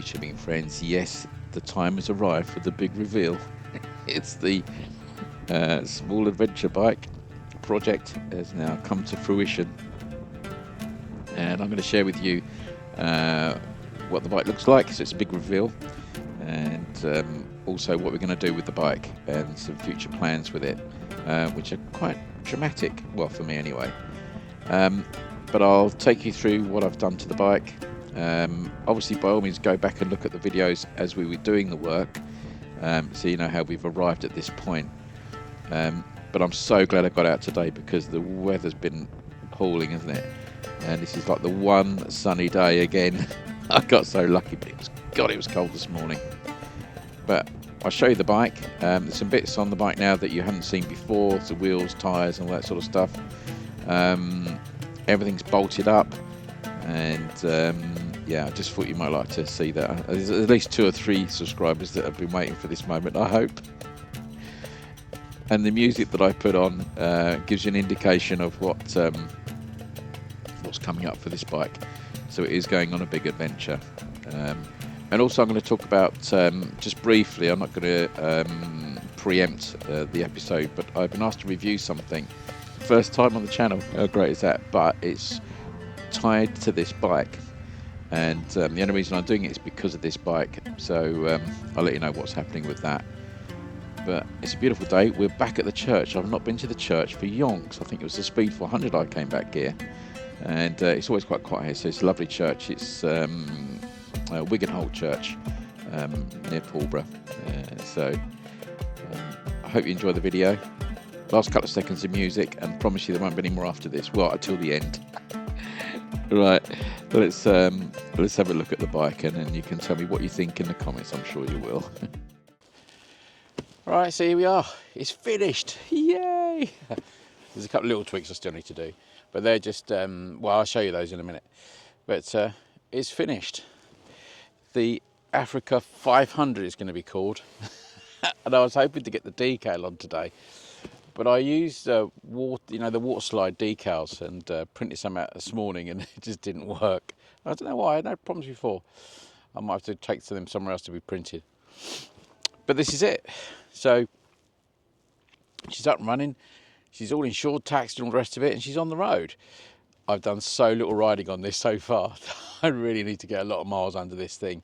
YouTubing friends. Yes, the time has arrived for the big reveal. It's the small adventure bike project has now come to fruition, and I'm going to share with you what the bike looks like. So it's a big reveal, and also what we're going to do with the bike and some future plans with it, which are quite dramatic, well, for me anyway. But I'll take you through what I've done to the bike. Obviously, by all means, go back and look at the videos as we were doing the work, so you know how we've arrived at this point. But I'm so glad I got out today, because the weather's been appalling, isn't it? And this is like the one sunny day again. I got so lucky, but it was cold this morning. But I'll show you the bike. There's some bits on the bike now that you haven't seen before. The wheels, tyres, and all that sort of stuff. Everything's bolted up, and yeah, I just thought you might like to see that. There's at least 2 or 3 subscribers that have been waiting for this moment, I hope. And the music that I put on gives you an indication of what's coming up for this bike. So it is going on a big adventure. And also I'm going to talk about, just briefly, I'm not going to preempt the episode, but I've been asked to review something. First time on the channel, how great is that? But it's tied to this bike. And the only reason I'm doing it is because of this bike. So I'll let you know what's happening with that. But it's a beautiful day. We're back at the church. I've not been to the church for yonks. I think it was the CB500X I came back here. And it's always quite quiet here, so it's a lovely church. It's Wigan Church near Pulborough. So I hope you enjoy the video. Last couple of seconds of music, and promise you there won't be any more after this. Well, until the end. Right, let's have a look at the bike, and then you can tell me what you think in the comments. I'm sure you will. Right, so here we are. It's finished. Yay! There's a couple of little tweaks I still need to do, but they're just, well, I'll show you those in a minute. But it's finished. The Africa 500 is going to be called. And I was hoping to get the decal on today, but I used water, the water slide decals, and printed some out this morning, and it just didn't work. I don't know why. I had no problems before. I might have to take them somewhere else to be printed. But this is it. So she's up and running. She's all insured, taxed, and all the rest of it, and she's on the road. I've done so little riding on this so far. I really need to get a lot of miles under this thing,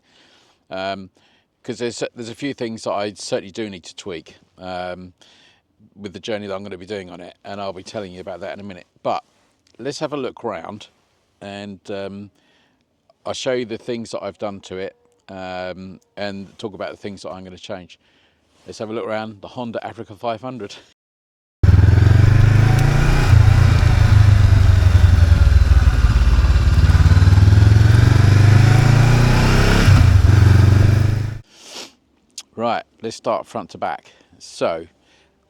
because there's a few things that I certainly do need to tweak with the journey that I'm going to be doing on it, and I'll be telling you about that in a minute. But let's have a look round, and I'll show you the things that I've done to it, and talk about the things that I'm going to change. Let's have a look around the Honda Africa 500. Right, let's start front to back. So,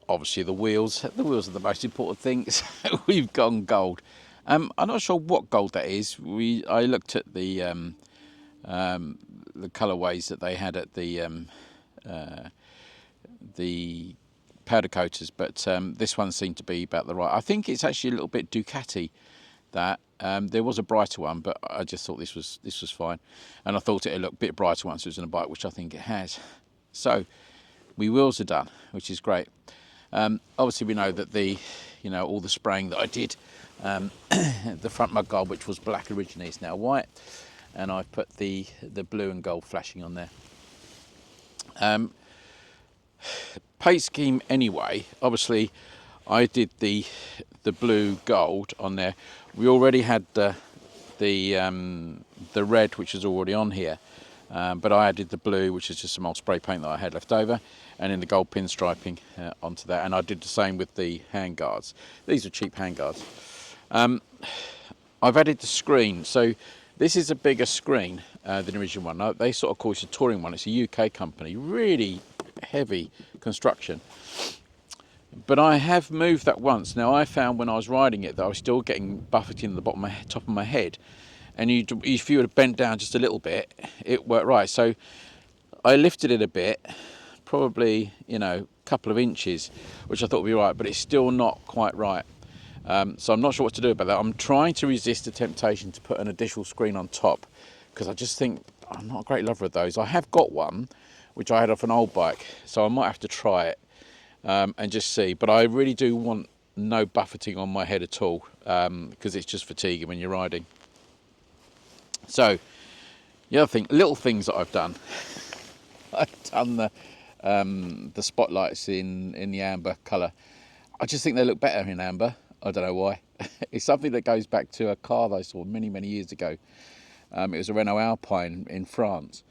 obviously the wheels are the most important thing. So we've gone gold. I'm not sure what gold that is. I looked at the colourways that they had at the powder coaters, but this one seemed to be about the right. I think it's actually a little bit Ducati. That there was a brighter one, but I just thought this was fine, and I thought it'd look a bit brighter once it was in a bike, which I think it has. So, my wheels are done, which is great. Obviously, we know that all the spraying that I did, the front mud guard, which was black originally, is now white, and I've put the blue and gold flashing on there. Paint scheme anyway. Obviously, I did the blue gold on there. We already had the red, which is already on here. But I added the blue, which is just some old spray paint that I had left over, and then the gold pinstriping onto that. And I did the same with the handguards. These are cheap handguards. I've added the screen. So this is a bigger screen than the original one. They sort of call it a touring one. It's a UK company, really heavy construction. But I have moved that once. Now, I found when I was riding it that I was still getting buffeting at the top of my head. And if you would have bent down just a little bit, it worked right. So I lifted it a bit, probably, a couple of inches, which I thought would be right, but it's still not quite right. So I'm not sure what to do about that. I'm trying to resist the temptation to put an additional screen on top, because I just think I'm not a great lover of those. I have got one which I had off an old bike, so I might have to try it and just see. But I really do want no buffeting on my head at all, because it's just fatiguing when you're riding. So the other thing, little things that I've done, I've done the spotlights in the amber colour. I just think they look better in amber. I don't know why. It's something that goes back to a car that I saw many years ago. It was a Renault Alpine in France.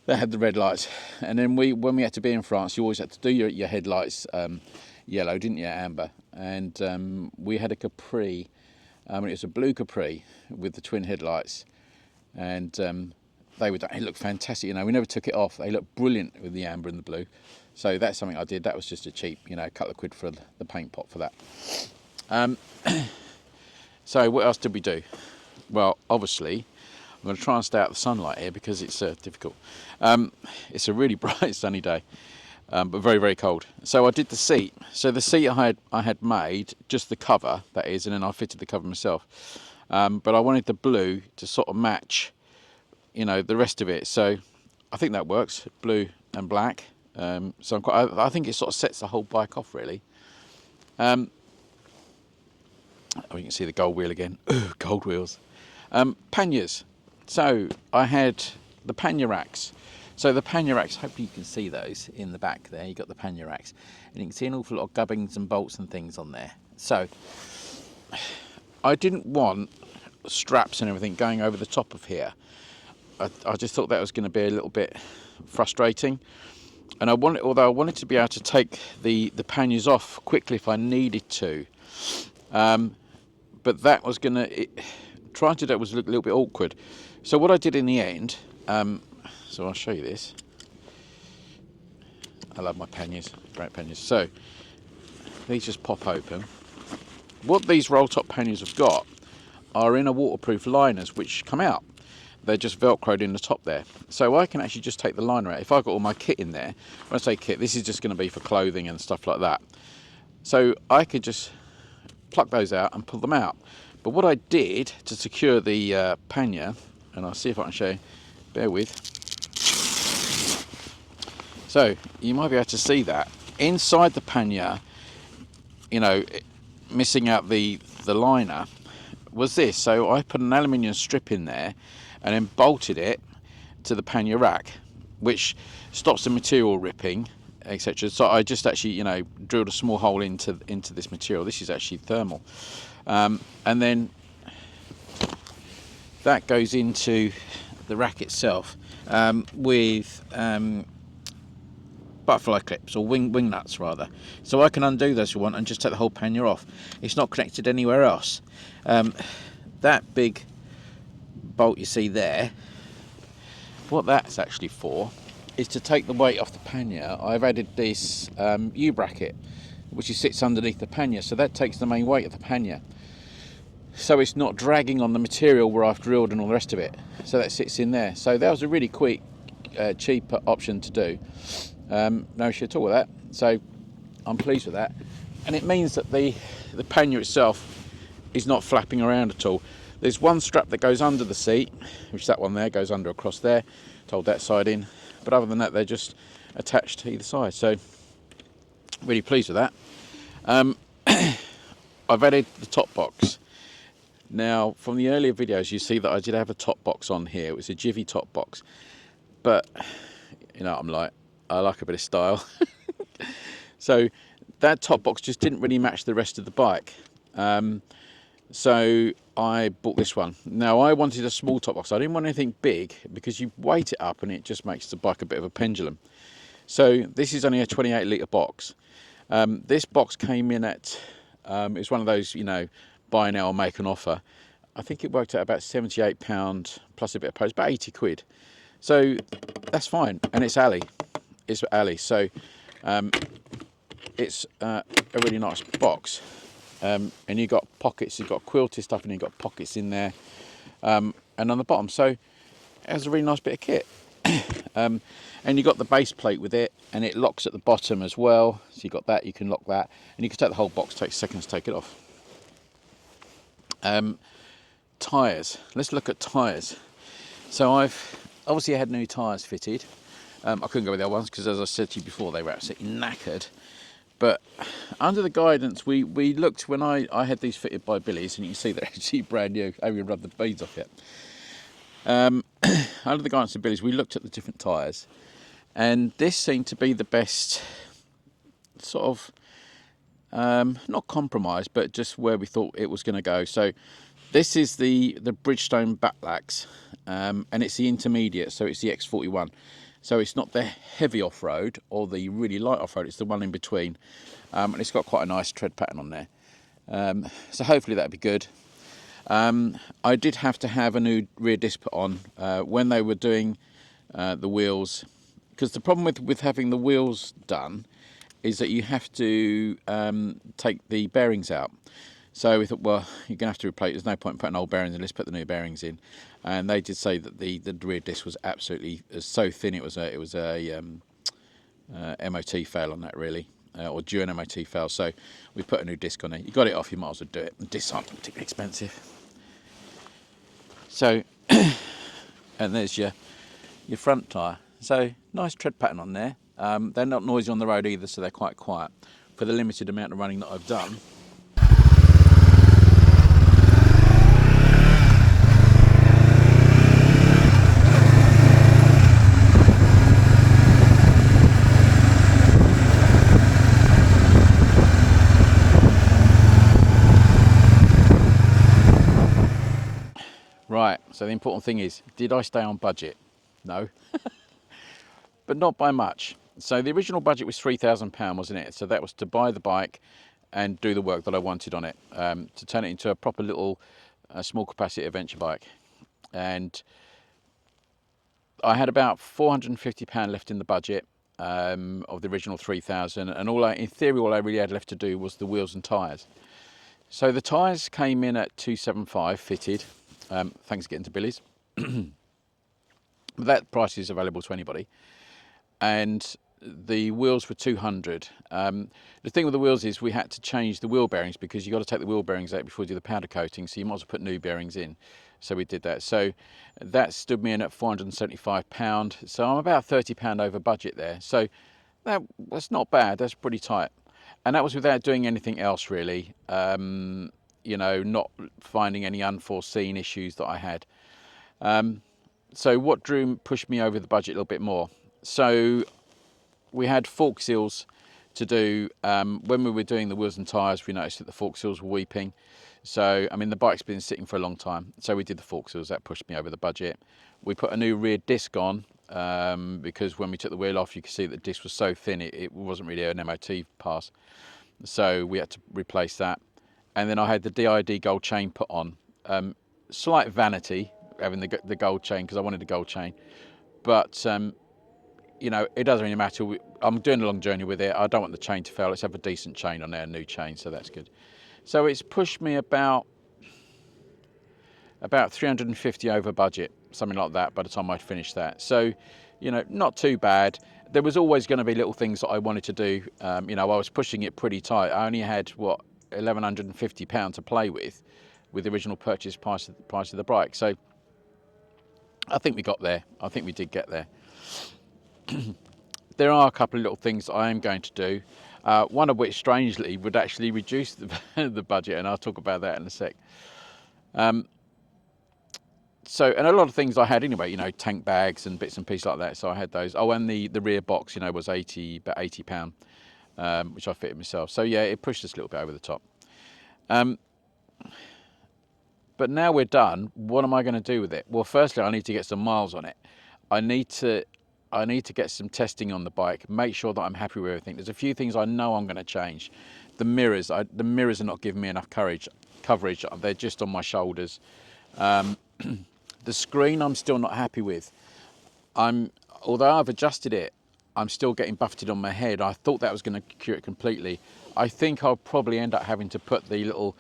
They had the red lights, and then when we had to be in France, you always had to do your headlights yellow, didn't you, amber? And we had a Capri, it was a blue Capri with the twin headlights, and it looked fantastic. You know, we never took it off. They looked brilliant with the amber and the blue. So that's something I did. That was just a cheap, you know, a couple of quid for the paint pot for that. So what else did we do? Well, obviously, I'm going to try and stay out of the sunlight here because it's difficult. It's a really bright sunny day, but very cold. So I did the seat. So the seat I had made, just the cover, that is, and then I fitted the cover myself. But I wanted the blue to sort of match, you know, the rest of it. So I think that works, blue and black. So I think it sort of sets the whole bike off, really. Oh, you can see the gold wheel again. Ooh, gold wheels. Panniers. So I had the pannier racks. So the pannier racks, hopefully you can see those in the back there. You've got the pannier racks, and you can see an awful lot of gubbins and bolts and things on there. So I didn't want straps and everything going over the top of here. I just thought that was going to be a little bit frustrating. And although I wanted to be able to take the panniers off quickly if I needed to, but that was going to, trying to do it was a little bit awkward. So what I did in the end, so I'll show you this. I love my panniers, great panniers. So these just pop open. What these roll top panniers have got are inner waterproof liners which come out. They're just velcroed in the top there. So I can actually just take the liner out. If I've got all my kit in there, when I say kit, this is just going to be for clothing and stuff like that. So I could just pluck those out and pull them out. But what I did to secure the pannier, and I'll see if I can show you, bear with. So you might be able to see that. Inside the pannier, you know, missing out the liner, was this. So I put an aluminium strip in there and then bolted it to the pannier rack, which stops the material ripping, etc. So I just actually, you know, drilled a small hole into this material. This is actually thermal, and then that goes into the rack itself with butterfly clips, or wing nuts rather. So I can undo those if you want and just take the whole pannier off. It's not connected anywhere else. That big bolt you see there, what that's actually for is to take the weight off the pannier. I've added this U-bracket which sits underneath the pannier, so that takes the main weight of the pannier, so it's not dragging on the material where I've drilled and all the rest of it. So that sits in there. So that was a really quick, cheap option to do. No issue at all with that. So I'm pleased with that, and it means that the pannier itself is not flapping around at all. There's one strap that goes under the seat, which that one there goes under across there, to hold that side in. But other than that, they're just attached to either side. So really pleased with that. I've added the top box. Now, from the earlier videos, you see that I did have a top box on here. It was a Jivy top box. But, you know, I like a bit of style. So that top box just didn't really match the rest of the bike. So I bought this one. Now, I wanted a small top box. I didn't want anything big because you weight it up and it just makes the bike a bit of a pendulum. So this is only a 28 litre box. This box came in at, it's one of those, you know, buy now or make an offer. I think it worked out about £78 plus a bit of post, about 80 quid. So that's fine. And it's alley. It's alley. So it's a really nice box. And you've got pockets, you've got quilted stuff, and you've got pockets in there, and on the bottom. So it has a really nice bit of kit. And you've got the base plate with it, and it locks at the bottom as well. So you've got that, you can lock that, and you can take the whole box, takes seconds to take it off. Tyres, let's look at tyres. So I've Obviously I had new tyres fitted. I couldn't go with the other ones because, as I said to you before, they were absolutely knackered. But under the guidance, we looked when I had these fitted by Billy's, and you can see they're actually brand new. I haven't even rubbed the beads off yet. Under the guidance of Billy's, we looked at the different tyres, and this seemed to be the best sort of, not compromise, but just where we thought it was going to go. So this is the Bridgestone Batlax, and it's the intermediate, so it's the X41. So it's not the heavy off-road or the really light off-road, it's the one in between. And it's got quite a nice tread pattern on there. So hopefully that'll be good. I did have to have a new rear disc put on when they were doing the wheels, because the problem with having the wheels done is that you have to take the bearings out. So we thought, well, you're going to have to replace. There's no point in putting old bearings in. Let's put the new bearings in. And they did say that the rear disc was absolutely so thin. It was a MOT fail on that, really, or due an MOT fail. So we put a new disc on it. You got it off, you might as well do it. The discs aren't particularly expensive. So, and there's your front tyre. So nice tread pattern on there. They're not noisy on the road either, so they're quite quiet for the limited amount of running that I've done. Right, so the important thing is, did I stay on budget? No, but not by much. So the original budget was £3,000, wasn't it? So that was to buy the bike and do the work that I wanted on it, to turn it into a proper little small capacity adventure bike. And I had about £450 left in the budget of the original 3,000, and in theory, all I really had left to do was the wheels and tyres. So the tyres came in at 275 fitted. Thanks again to Billy's. That price is available to anybody. And the wheels were 200. The thing with the wheels is we had to change the wheel bearings because you've got to take the wheel bearings out before you do the powder coating, so you might as well put new bearings in. So we did that. So that stood me in at £475. So I'm about £30 over budget there. So that's not bad. That's pretty tight. And that was without doing anything else, really. You know, not finding any unforeseen issues that I had. So what pushed me over the budget a little bit more? So we had fork seals to do. When we were doing the wheels and tyres, we noticed that the fork seals were weeping. So, I mean, the bike's been sitting for a long time. So we did the fork seals. That pushed me over the budget. We put a new rear disc on because when we took the wheel off, you could see that the disc was so thin, it wasn't really an MOT pass. So we had to replace that. And then I had the DID gold chain put on. Slight vanity having the gold chain because I wanted a gold chain. But, you know, it doesn't really matter. I'm doing a long journey with it. I don't want the chain to fail. Let's have a decent chain on there, a new chain, so that's good. So it's pushed me about 350 over budget, something like that, by the time I'd finished that. So, you know, not too bad. There was always going to be little things that I wanted to do. You know, I was pushing it pretty tight. I only had, what, £1,150 to play with the original purchase price of the bike. So I think we got there. I think we did get there. There are a couple of little things I am going to do, one of which strangely would actually reduce the budget, and I'll talk about that in a sec. So, and a lot of things I had anyway, you know, tank bags and bits and pieces like that, so I had those. Oh, and the rear box, you know, was about £80, which I fitted myself. So yeah, it pushed us a little bit over the top. But now we're done, what am I going to do with it? Well, firstly, I need to get some miles on it. I need to get some testing on the bike, make sure that I'm happy with everything. There's a few things I know I'm going to change. The mirrors are not giving me enough coverage. They're just on my shoulders. The screen I'm still not happy with. Although I've adjusted it, I'm still getting buffeted on my head. I thought that was going to cure it completely. I think I'll probably end up having to put the little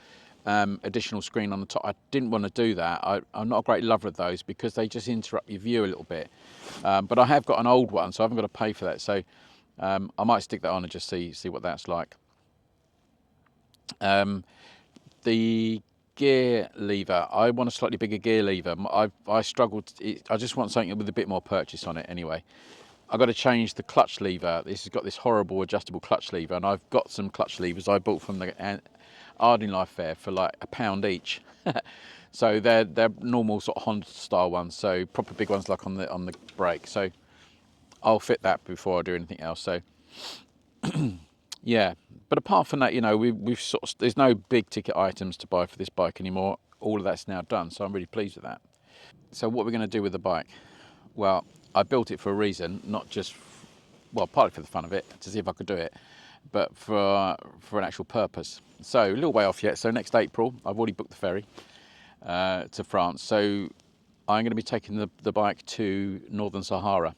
additional screen on the top. I didn't want to do that. I'm not a great lover of those because they just interrupt your view a little bit. But I have got an old one, so I haven't got to pay for that. So I might stick that on and just see what that's like. The gear lever. I want a slightly bigger gear lever. I struggled. I just want something with a bit more purchase on it anyway. I've got to change the clutch lever. This has got this horrible adjustable clutch lever, and I've got some clutch levers I bought from the Arding Life Fair for like £1 each. So they're normal sort of Honda style ones, so proper big ones like on the brake. So I'll fit that before I do anything else. So yeah, but apart from that, you know, we've sort of, there's no big ticket items to buy for this bike anymore. All of that's now done, so I'm really pleased with that. So what we're going to do with the bike? Well, I built it for a reason, not just, well, partly for the fun of it, to see if I could do it, but for an actual purpose. So a little way off yet. So next April, I've already booked the ferry to France. So I'm going to be taking the bike to Northern Sahara.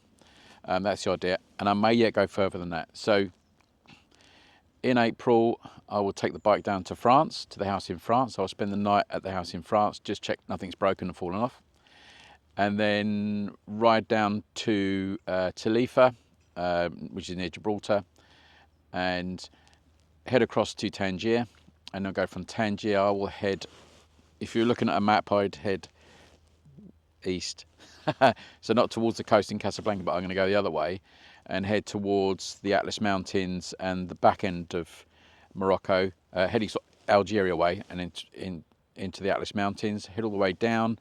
That's the idea, and I may yet go further than that. So in April, I will take the bike down to France, to the house in France. I'll spend the night at the house in France, just check nothing's broken and fallen off. And then ride down to Tarifa, which is near Gibraltar, and head across to Tangier. And I'll go from Tangier, I will head, if you're looking at a map, I'd head east. So not towards the coast in Casablanca, but I'm going to go the other way and head towards the Atlas Mountains and the back end of Morocco, heading sort of Algeria way and into the Atlas Mountains, head all the way down,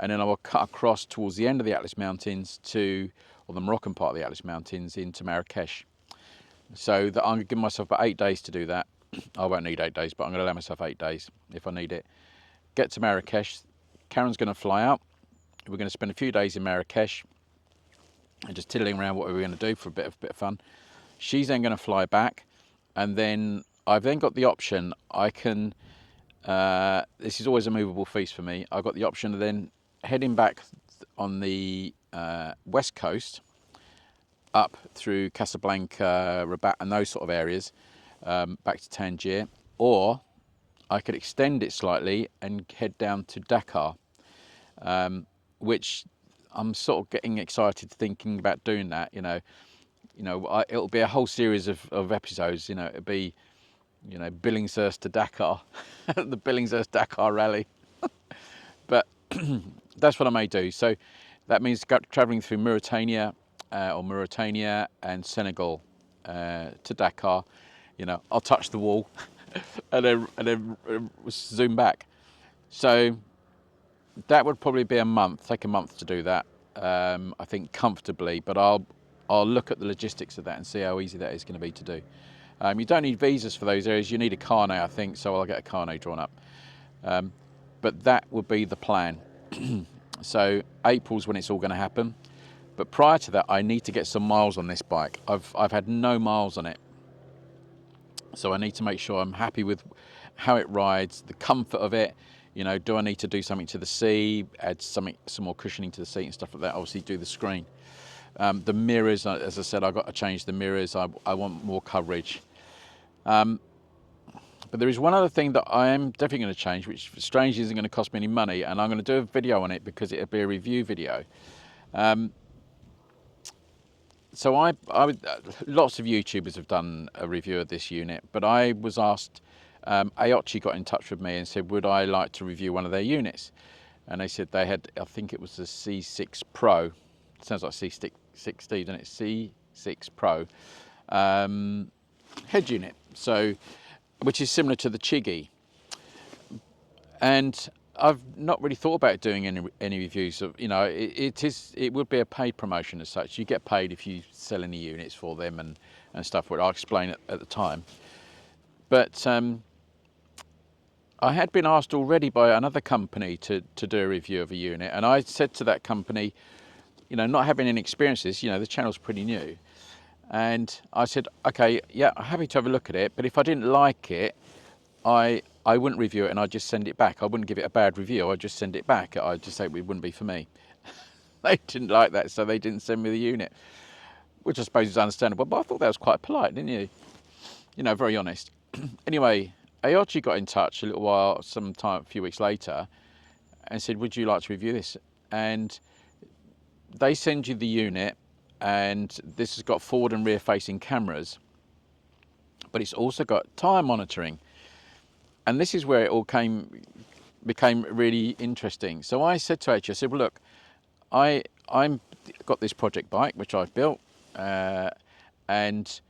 and then I will cut across towards the end of the Atlas Mountains or the Moroccan part of the Atlas Mountains into Marrakesh. So that I'm going to give myself about 8 days to do that. I won't need 8 days, but I'm going to allow myself 8 days if I need it. Get to Marrakesh. Karen's going to fly out. We're going to spend a few days in Marrakesh and just tiddling around what we're going to do for a bit of fun. She's then going to fly back, and then I've then got the option. I can. This is always a movable feast for me. I've got the option of then heading back on the west coast, up through Casablanca, Rabat, and those sort of areas, back to Tangier, or I could extend it slightly and head down to Dakar, which I'm sort of getting excited thinking about doing that. It'll be a whole series of episodes. It'll be, Billingshurst to Dakar, the Billingshurst Dakar Rally. But that's what I may do. So that means travelling through Mauritania and Senegal to Dakar. I'll touch the wall and then zoom back. So that would probably be take a month to do that. I think comfortably, but I'll look at the logistics of that and see how easy that is going to be to do. You don't need visas for those areas. You need a carnet, I think, so I'll get a carnet drawn up. But that would be the plan. So April's when it's all going to happen. But prior to that, I need to get some miles on this bike. I've had no miles on it. So I need to make sure I'm happy with how it rides, the comfort of it. Do I need to do something to the seat, add some more cushioning to the seat and stuff like that? Obviously do the screen. The mirrors, as I said, I've got to change the mirrors. I want more coverage. But there is one other thing that I am definitely going to change, which strangely isn't going to cost me any money, and I'm going to do a video on it because it'll be a review video. So lots of YouTubers have done a review of this unit, but I was asked, Aochi got in touch with me and said, would I like to review one of their units? And they said they had, I think it was the C6 Pro. It sounds like C6, doesn't it? C6 Pro head unit. So, which is similar to the Chiggy. And I've not really thought about doing any reviews of, it would be a paid promotion as such. You get paid if you sell any units for them and stuff, which I'll explain at the time. But I had been asked already by another company to do a review of a unit, and I said to that company, not having any experiences, the channel's pretty new, and I said, okay, yeah, I'm happy to have a look at it, but if I didn't like it, I wouldn't review it and I'd just send it back. I wouldn't give it a bad review, I'd just send it back. I'd just say it wouldn't be for me. They didn't like that, so they didn't send me the unit, which I suppose is understandable, but I thought that was quite polite, didn't you? Very honest. Anyway, Aochi got in touch a few weeks later, and said, would you like to review this? And they send you the unit, and this has got forward and rear facing cameras, but it's also got tyre monitoring. And this is where it all became really interesting. So I said to H, I said, well, look, I'm got this project bike which I've built, and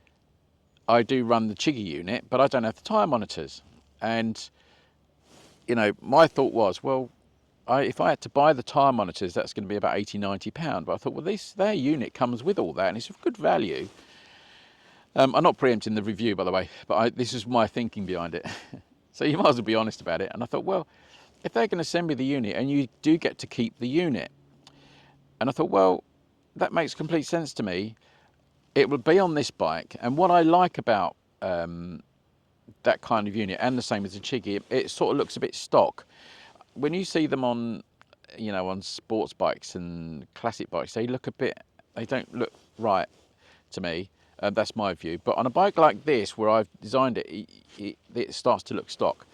I do run the Chiggy unit, but I don't have the tyre monitors. And you know, my thought was, well, if I had to buy the tyre monitors, that's going to be about £80–90. But I thought, well, their unit comes with all that, and it's of good value. I'm not preempting the review, by the way, but this is my thinking behind it. So you might as well be honest about it. And I thought, well, if they're going to send me the unit, and you do get to keep the unit, and I thought, well, that makes complete sense to me. It would be on this bike, and what I like about that kind of unit, and the same as the Chiggy, it sort of looks a bit stock. When you see them on, you know, on sports bikes and classic bikes, they don't look right to me. That's my view. But on a bike like this, where I've designed it, it starts to look stock.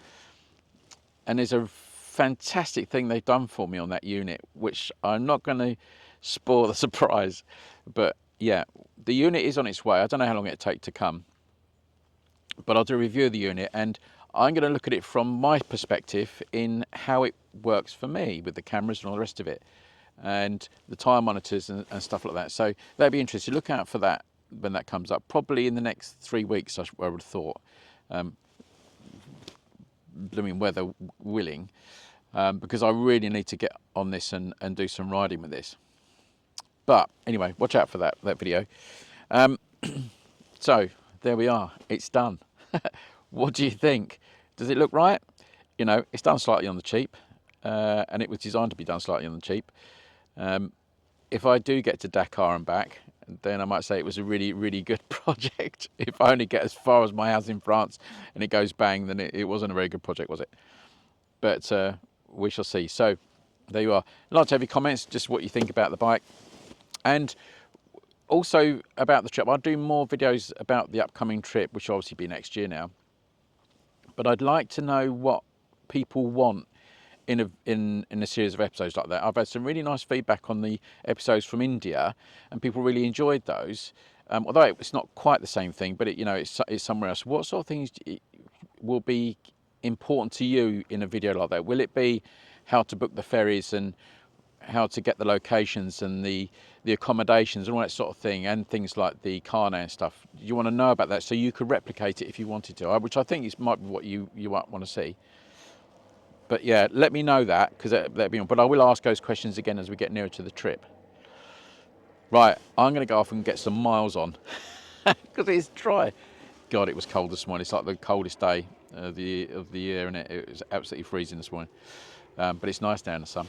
And there's a fantastic thing they've done for me on that unit, which I'm not going to spoil the surprise. But yeah, the unit is on its way. I don't know how long it'll take to come, but I'll do a review of the unit, and I'm going to look at it from my perspective in how it works for me with the cameras and all the rest of it, and the tyre monitors and stuff like that. So that'd be interesting. Look out for that when that comes up, probably in the next 3 weeks, I would have thought. Blooming weather willing, because I really need to get on this and do some riding with this. But anyway, watch out for that video. So there we are, it's done. What do you think? Does it look right? You know, it's done slightly on the cheap, and it was designed to be done slightly on the cheap. If I do get to Dakar and back, then I might say it was a really, really good project. If I only get as far as my house in France and it goes bang, then it wasn't a very good project, was it? But we shall see. So there you are. I'd like to have your comments, just what you think about the bike. And also about the trip. I'll do more videos about the upcoming trip, which will obviously be next year now. But I'd like to know what people want in a series of episodes like that. I've had some really nice feedback on the episodes from India, and people really enjoyed those. Although it's not quite the same thing, but it's somewhere else. What sort of things will be important to you in a video like that? Will it be how to book the ferries and how to get the locations and the accommodations and all that sort of thing, and things like the carnet and stuff? You want to know about that so you could replicate it if you wanted to, which I think might be what you might want to see. But yeah, let me know that, because that'd be on. But I will ask those questions again as we get nearer to the trip. Right, I'm going to go off and get some miles on because it's dry. God, it was cold this morning. It's like the coldest day of the year, and it was absolutely freezing this morning. But it's nice down in the sun.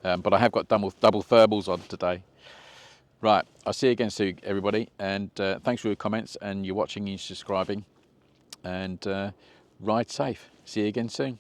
But I have got double thermals on today. Right, I'll see you again soon, everybody. And thanks for your comments and your watching and your subscribing. And ride safe. See you again soon.